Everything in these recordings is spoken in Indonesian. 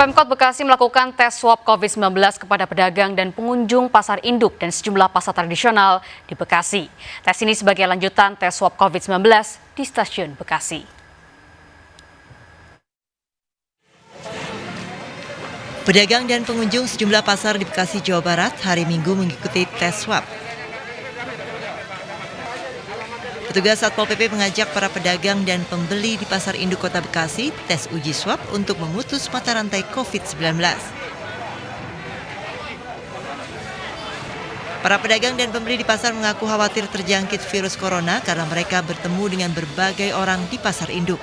Pemkot Bekasi melakukan tes swab COVID-19 kepada pedagang dan pengunjung pasar induk dan sejumlah pasar tradisional di Bekasi. Tes ini sebagai lanjutan tes swab COVID-19 di stasiun Bekasi. Pedagang dan pengunjung sejumlah pasar di Bekasi, Jawa Barat hari Minggu mengikuti tes swab. Petugas Satpol PP mengajak para pedagang dan pembeli di Pasar Induk Kota Bekasi tes uji swab untuk memutus mata rantai COVID-19. Para pedagang dan pembeli di pasar mengaku khawatir terjangkit virus corona karena mereka bertemu dengan berbagai orang di Pasar Induk.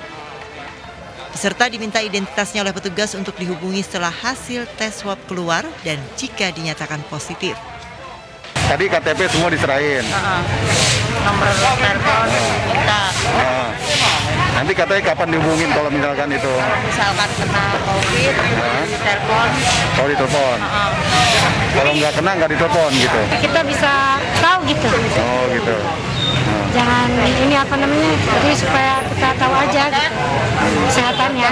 Peserta diminta identitasnya oleh petugas untuk dihubungi setelah hasil tes swab keluar dan jika dinyatakan positif. Tadi KTP semua diserahin. Nomor telepon kita. Nanti katanya kapan dihubungin kalau misalkan itu? Misalkan kena COVID, telepon. Oh, ditelepon. Kalau nggak kena nggak ditelepon gitu. Kita bisa tahu gitu. Oh gitu. Jangan ini apa namanya? Jadi supaya kita tahu aja gitu. Kesehatannya.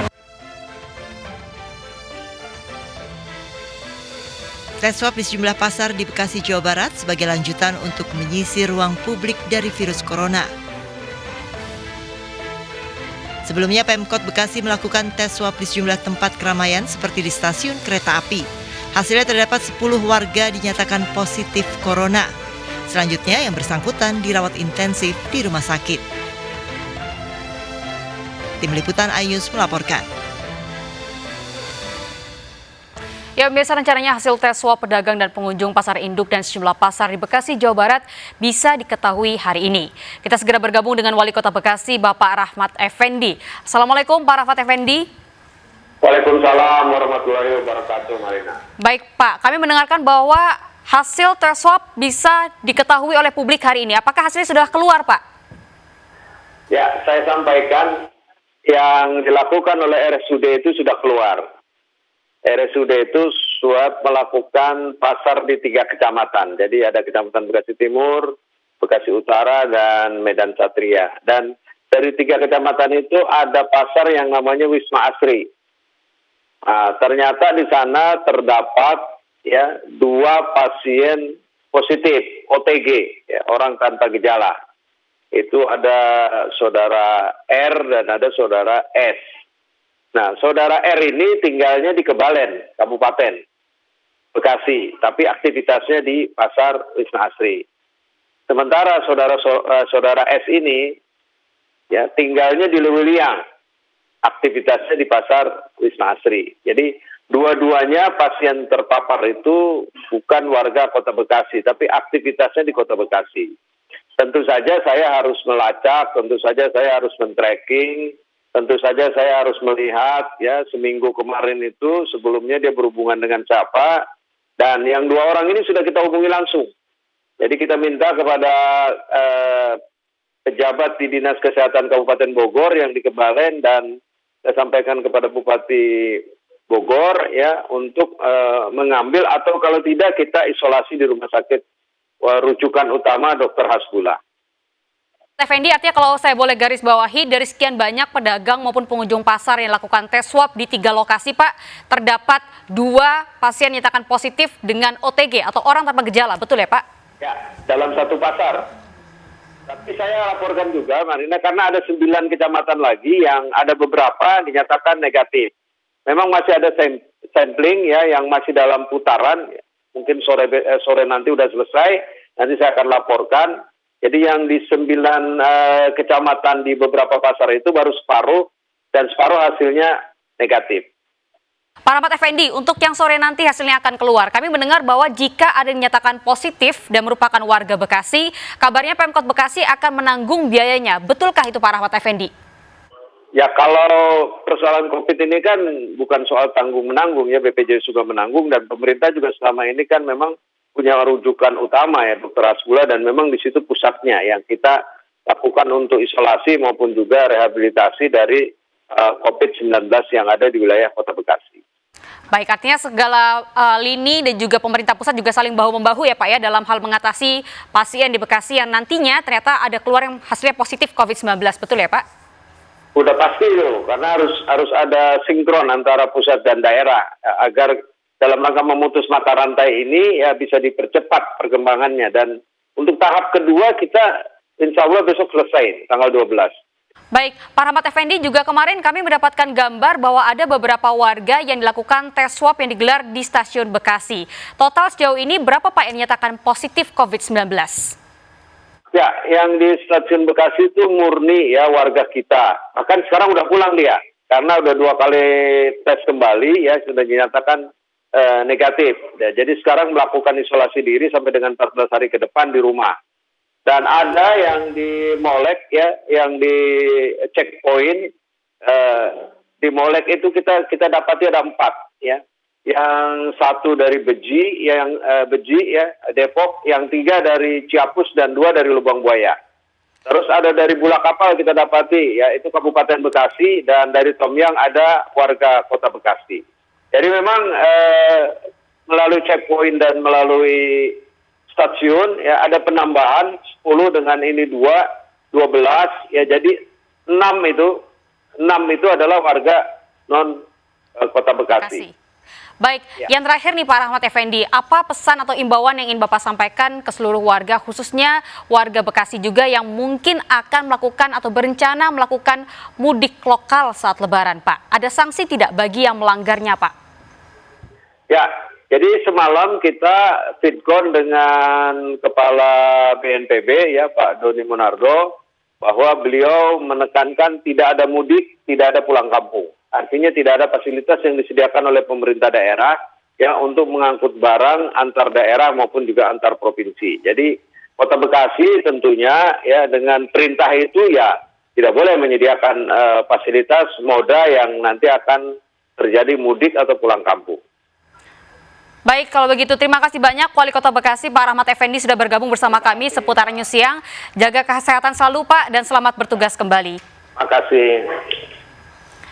Tes swab di sejumlah pasar di Bekasi, Jawa Barat sebagai lanjutan untuk menyisir ruang publik dari virus corona. Sebelumnya Pemkot Bekasi melakukan tes swab di sejumlah tempat keramaian seperti di stasiun kereta api. Hasilnya terdapat 10 warga dinyatakan positif corona. Selanjutnya yang bersangkutan dirawat intensif di rumah sakit. Tim Liputan iNews melaporkan. Ya, biasa rencananya hasil tes swab pedagang dan pengunjung pasar induk dan sejumlah pasar di Bekasi, Jawa Barat bisa diketahui hari ini. Kita segera bergabung dengan Wali Kota Bekasi, Bapak Rahmat Effendi. Assalamualaikum, Pak Rahmat Effendi. Waalaikumsalam warahmatullahi wabarakatuh, Marina. Baik, Pak. Kami mendengarkan bahwa hasil tes swab bisa diketahui oleh publik hari ini. Apakah hasilnya sudah keluar, Pak? Ya, saya sampaikan yang dilakukan oleh RSUD itu sudah keluar. RSUD itu swab melakukan pasar di 3 kecamatan. Jadi ada Kecamatan Bekasi Timur, Bekasi Utara, dan Medan Satria. Dan dari 3 kecamatan itu ada pasar yang namanya Wisma Asri. Nah, ternyata di sana terdapat 2 pasien positif OTG, orang tanpa gejala. Itu ada saudara R dan ada saudara S. Nah, saudara R ini tinggalnya di Kebalen, Kabupaten Bekasi, tapi aktivitasnya di Pasar Wisma Asri. Sementara saudara S ini tinggalnya di Lewiliang, aktivitasnya di Pasar Wisma Asri. Jadi dua-duanya pasien terpapar itu bukan warga Kota Bekasi, tapi aktivitasnya di Kota Bekasi. Tentu saja saya harus melacak, tentu saja saya harus men-tracking. Tentu saja saya harus melihat seminggu kemarin itu sebelumnya dia berhubungan dengan siapa, dan yang 2 orang ini sudah kita hubungi langsung. Jadi kita minta kepada pejabat di Dinas Kesehatan Kabupaten Bogor yang di Kebalen, dan saya sampaikan kepada Bupati Bogor untuk mengambil, atau kalau tidak kita isolasi di rumah sakit rujukan utama Dr. Hasbullah. Effendi, artinya kalau saya boleh garis bawahi, dari sekian banyak pedagang maupun pengunjung pasar yang lakukan tes swab di 3 lokasi, Pak, terdapat 2 pasien nyatakan positif dengan OTG atau orang tanpa gejala, betul ya, Pak? Ya, dalam 1 pasar. Tapi saya laporkan juga, Marina, karena ada 9 kecamatan lagi yang ada beberapa dinyatakan negatif. Memang masih ada sampling yang masih dalam putaran, mungkin sore nanti udah selesai, nanti saya akan laporkan. Jadi yang di 9 kecamatan di beberapa pasar itu baru separuh, dan separuh hasilnya negatif. Pak Rahmat Effendi, untuk yang sore nanti hasilnya akan keluar. Kami mendengar bahwa jika ada yang dinyatakan positif dan merupakan warga Bekasi, kabarnya Pemkot Bekasi akan menanggung biayanya. Betulkah itu, Pak Rahmat Effendi? Ya, kalau persoalan COVID ini kan bukan soal tanggung-menanggung, BPJS juga menanggung, dan pemerintah juga selama ini kan memang punya rujukan utama Dr. Hasbullah, dan memang di situ pusatnya yang kita lakukan untuk isolasi maupun juga rehabilitasi dari COVID-19 yang ada di wilayah Kota Bekasi. Baik, artinya segala lini dan juga pemerintah pusat juga saling bahu-membahu ya Pak dalam hal mengatasi pasien di Bekasi yang nantinya ternyata ada keluar yang hasilnya positif COVID-19, betul ya Pak? Udah pasti itu, karena harus ada sinkron antara pusat dan daerah agar dalam rangka memutus mata rantai ini ya bisa dipercepat perkembangannya. Dan untuk tahap kedua kita insya Allah besok selesai tanggal 12. Baik, Pak Rahmat Effendi, juga kemarin kami mendapatkan gambar bahwa ada beberapa warga yang dilakukan tes swab yang digelar di stasiun Bekasi. Total sejauh ini berapa Pak yang dinyatakan positif COVID-19? Ya, yang di stasiun Bekasi itu murni ya warga kita. Bahkan sekarang udah pulang dia, karena udah 2 kali tes kembali ya sudah dinyatakan negatif. Ya, jadi sekarang melakukan isolasi diri sampai dengan 14 hari ke depan di rumah. Dan ada yang di Molek ya, yang di checkpoint di Molek itu kita dapati ada 4 ya. Yang 1 dari Beji, Beji ya, Depok, yang 3 dari Ciapus dan 2 dari Lubang Buaya. Terus ada dari Bulak Kapal kita dapati, ya itu Kabupaten Bekasi, dan dari Tomyang ada warga Kota Bekasi. Jadi memang melalui checkpoint dan melalui stasiun ya ada penambahan 10 dengan ini 12 ya, jadi 6 itu adalah warga non Kota Bekasi. Baik, yang terakhir nih Pak Rahmat Effendi, apa pesan atau imbauan yang ingin Bapak sampaikan ke seluruh warga, khususnya warga Bekasi juga yang mungkin akan melakukan atau berencana melakukan mudik lokal saat Lebaran, Pak? Ada sanksi tidak bagi yang melanggarnya, Pak? Ya, jadi semalam kita fitcon dengan Kepala BNPB ya Pak Doni Monardo, bahwa beliau menekankan tidak ada mudik, tidak ada pulang kampung. Artinya tidak ada fasilitas yang disediakan oleh pemerintah daerah ya untuk mengangkut barang antar daerah maupun juga antar provinsi. Jadi Kota Bekasi tentunya ya dengan perintah itu ya tidak boleh menyediakan fasilitas moda yang nanti akan terjadi mudik atau pulang kampung. Baik, kalau begitu terima kasih banyak Wali Kota Bekasi Pak Rahmat Effendi sudah bergabung bersama kami seputar News Siang. Jaga kesehatan selalu Pak dan selamat bertugas kembali. Terima kasih.